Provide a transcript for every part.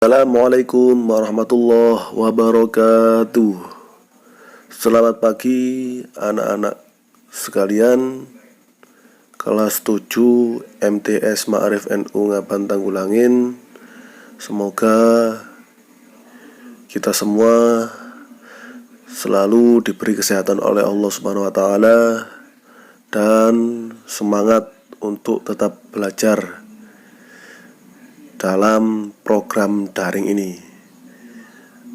Assalamualaikum warahmatullahi wabarakatuh. Selamat pagi anak-anak sekalian, kelas 7 MTS Ma'arif NU Ngaban Tanggulangin. Semoga kita semua selalu diberi kesehatan oleh Allah Subhanahu wa taala dan semangat untuk tetap belajar dalam program daring ini.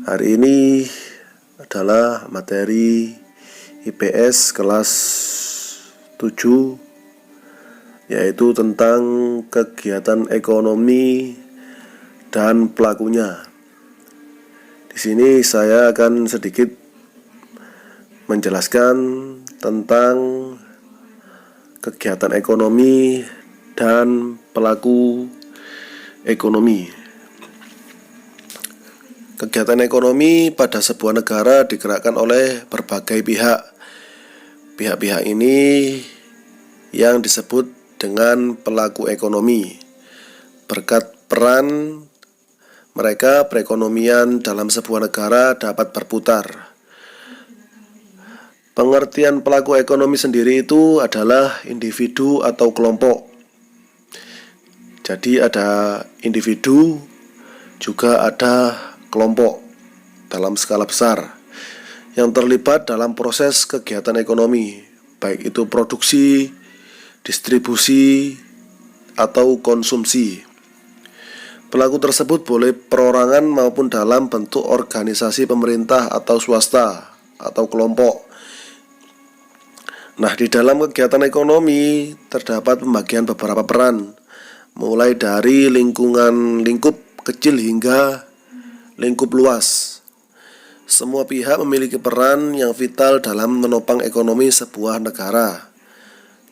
Hari ini adalah materi IPS kelas 7, yaitu tentang kegiatan ekonomi dan pelakunya. Di sini saya akan sedikit menjelaskan tentang kegiatan ekonomi dan pelaku ekonomi. Kegiatan ekonomi pada sebuah negara digerakkan oleh berbagai pihak. Pihak-pihak ini yang disebut dengan pelaku ekonomi. Berkat peran mereka, perekonomian dalam sebuah negara dapat berputar. Pengertian pelaku ekonomi sendiri itu adalah individu atau kelompok. Jadi ada individu, juga ada kelompok dalam skala besar yang terlibat dalam proses kegiatan ekonomi, baik itu produksi, distribusi, atau konsumsi. Pelaku tersebut boleh perorangan maupun dalam bentuk organisasi pemerintah atau swasta atau kelompok. Nah, di dalam kegiatan ekonomi terdapat pembagian beberapa peran, mulai dari lingkup kecil hingga lingkup luas. Semua pihak memiliki peran yang vital dalam menopang ekonomi sebuah negara.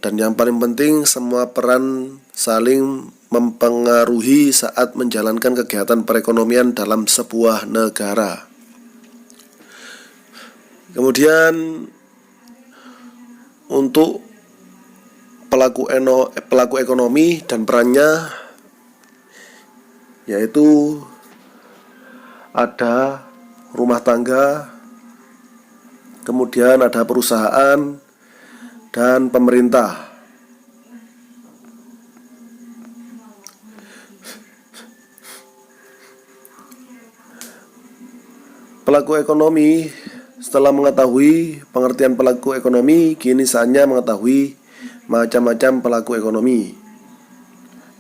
Dan yang paling penting, semua peran saling mempengaruhi saat menjalankan kegiatan perekonomian dalam sebuah negara. Kemudian untuk pelaku ekonomi dan perannya, yaitu ada rumah tangga, kemudian ada perusahaan dan pemerintah. Pelaku ekonomi, setelah mengetahui pengertian pelaku ekonomi, kini saatnya mengetahui macam-macam pelaku ekonomi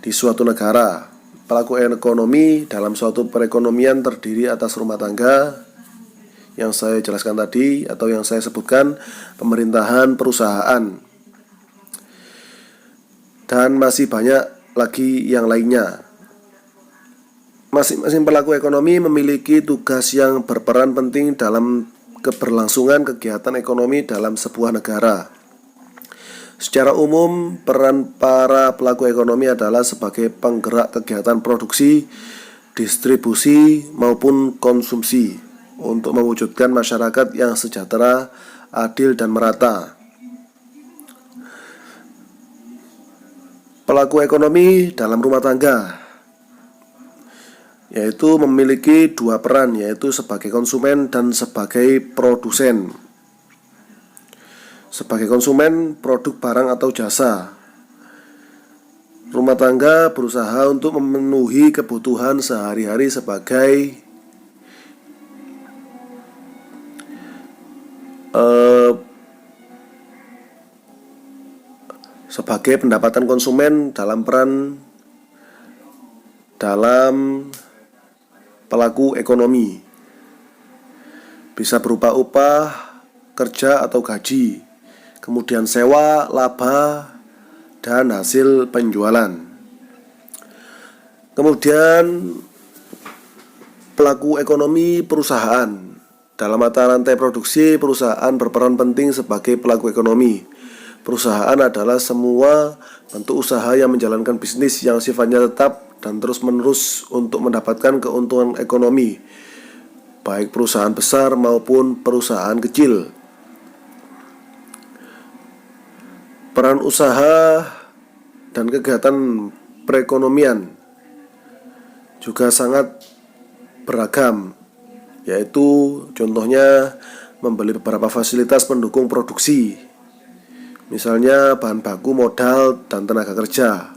di suatu negara. Pelaku ekonomi dalam suatu perekonomian terdiri atas rumah tangga yang saya jelaskan tadi atau yang saya sebutkan, pemerintahan, perusahaan, dan masih banyak lagi yang lainnya. Masing-masing pelaku ekonomi memiliki tugas yang berperan penting dalam keberlangsungan kegiatan ekonomi dalam sebuah negara. Secara umum, peran para pelaku ekonomi adalah sebagai penggerak kegiatan produksi, distribusi, maupun konsumsi untuk mewujudkan masyarakat yang sejahtera, adil, dan merata. Pelaku ekonomi dalam rumah tangga, yaitu memiliki dua peran, yaitu sebagai konsumen dan sebagai produsen. Sebagai konsumen produk barang atau jasa, rumah tangga berusaha untuk memenuhi kebutuhan sehari-hari sebagai pendapatan konsumen dalam peran dalam pelaku ekonomi. Bisa berupa upah kerja atau gaji, kemudian sewa, laba, dan hasil penjualan. Kemudian pelaku ekonomi perusahaan. Dalam mata rantai produksi, perusahaan berperan penting sebagai pelaku ekonomi. Perusahaan adalah semua bentuk usaha yang menjalankan bisnis yang sifatnya tetap dan terus-menerus untuk mendapatkan keuntungan ekonomi, baik perusahaan besar maupun perusahaan kecil. Peran usaha dan kegiatan perekonomian juga sangat beragam, yaitu contohnya membeli beberapa fasilitas pendukung produksi, misalnya bahan baku, modal, dan tenaga kerja.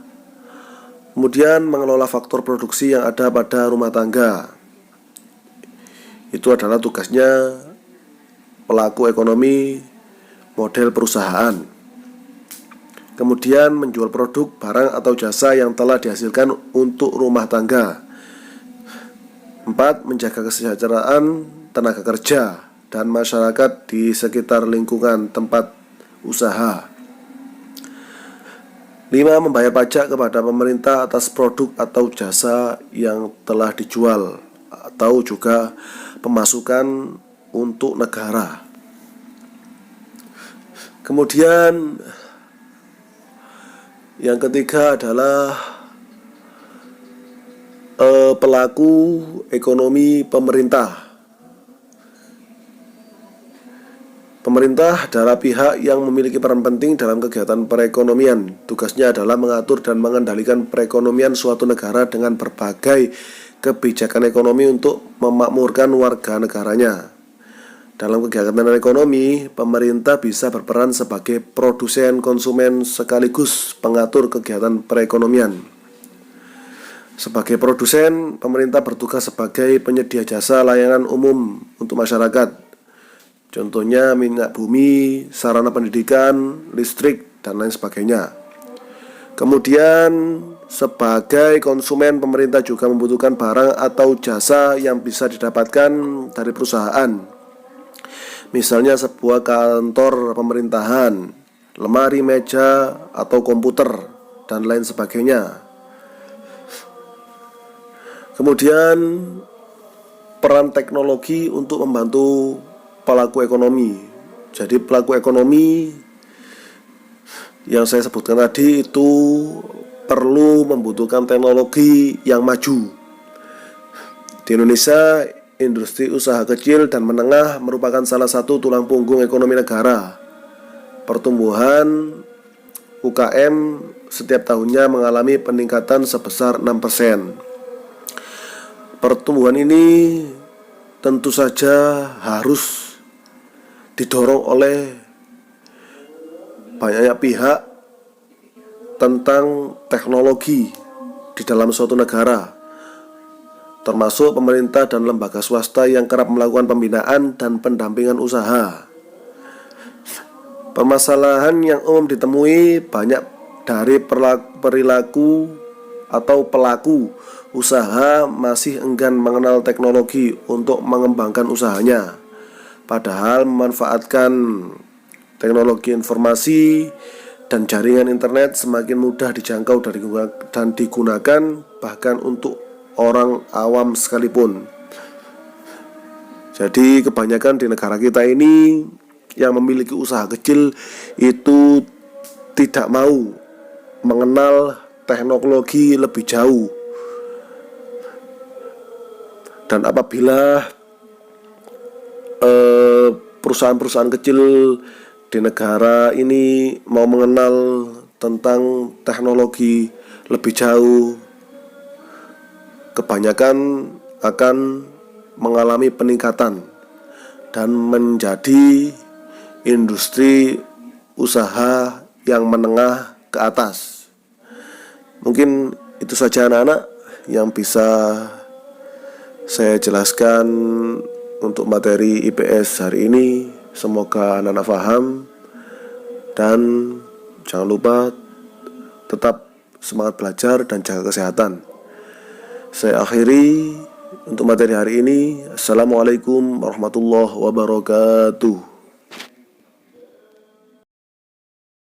Kemudian mengelola faktor produksi yang ada pada rumah tangga. Itu adalah tugasnya pelaku ekonomi model perusahaan. Kemudian menjual produk, barang, atau jasa yang telah dihasilkan untuk rumah tangga. 4. Menjaga kesejahteraan tenaga kerja dan masyarakat di sekitar lingkungan tempat usaha. 5. Membayar pajak kepada pemerintah atas produk atau jasa yang telah dijual atau juga pemasukan untuk negara. Kemudian yang ketiga adalah pelaku ekonomi pemerintah. Pemerintah adalah pihak yang memiliki peran penting dalam kegiatan perekonomian. Tugasnya adalah mengatur dan mengendalikan perekonomian suatu negara dengan berbagai kebijakan ekonomi untuk memakmurkan warga negaranya. Dalam kegiatan ekonomi, pemerintah bisa berperan sebagai produsen, konsumen, sekaligus pengatur kegiatan perekonomian. Sebagai produsen, pemerintah bertugas sebagai penyedia jasa layanan umum untuk masyarakat. Contohnya minyak bumi, sarana pendidikan, listrik, dan lain sebagainya. Kemudian sebagai konsumen, pemerintah juga membutuhkan barang atau jasa yang bisa didapatkan dari perusahaan. Misalnya sebuah kantor pemerintahan, lemari, meja, atau komputer, dan lain sebagainya. Kemudian peran teknologi untuk membantu pelaku ekonomi. Jadi pelaku ekonomi yang saya sebutkan tadi itu perlu membutuhkan teknologi yang maju. Di Indonesia, industri usaha kecil dan menengah merupakan salah satu tulang punggung ekonomi negara. Pertumbuhan UKM setiap tahunnya mengalami peningkatan sebesar 6%. Pertumbuhan ini tentu saja harus didorong oleh banyaknya pihak tentang teknologi di dalam suatu negara, termasuk pemerintah dan lembaga swasta yang kerap melakukan pembinaan dan pendampingan usaha. Permasalahan yang umum ditemui banyak dari perilaku atau pelaku usaha masih enggan mengenal teknologi untuk mengembangkan usahanya. Padahal memanfaatkan teknologi informasi dan jaringan internet semakin mudah dijangkau dan digunakan bahkan untuk orang awam sekalipun. Jadi kebanyakan di negara kita ini yang memiliki usaha kecil itu tidak mau mengenal teknologi lebih jauh. Dan apabila perusahaan-perusahaan kecil di negara ini mau mengenal tentang teknologi lebih jauh, kebanyakan akan mengalami peningkatan dan menjadi industri usaha yang menengah ke atas. Mungkin itu saja anak-anak yang bisa saya jelaskan untuk materi IPS hari ini. Semoga anak-anak paham dan jangan lupa tetap semangat belajar dan jaga kesehatan. Saya akhiri untuk materi hari ini. Assalamualaikum warahmatullahi wabarakatuh.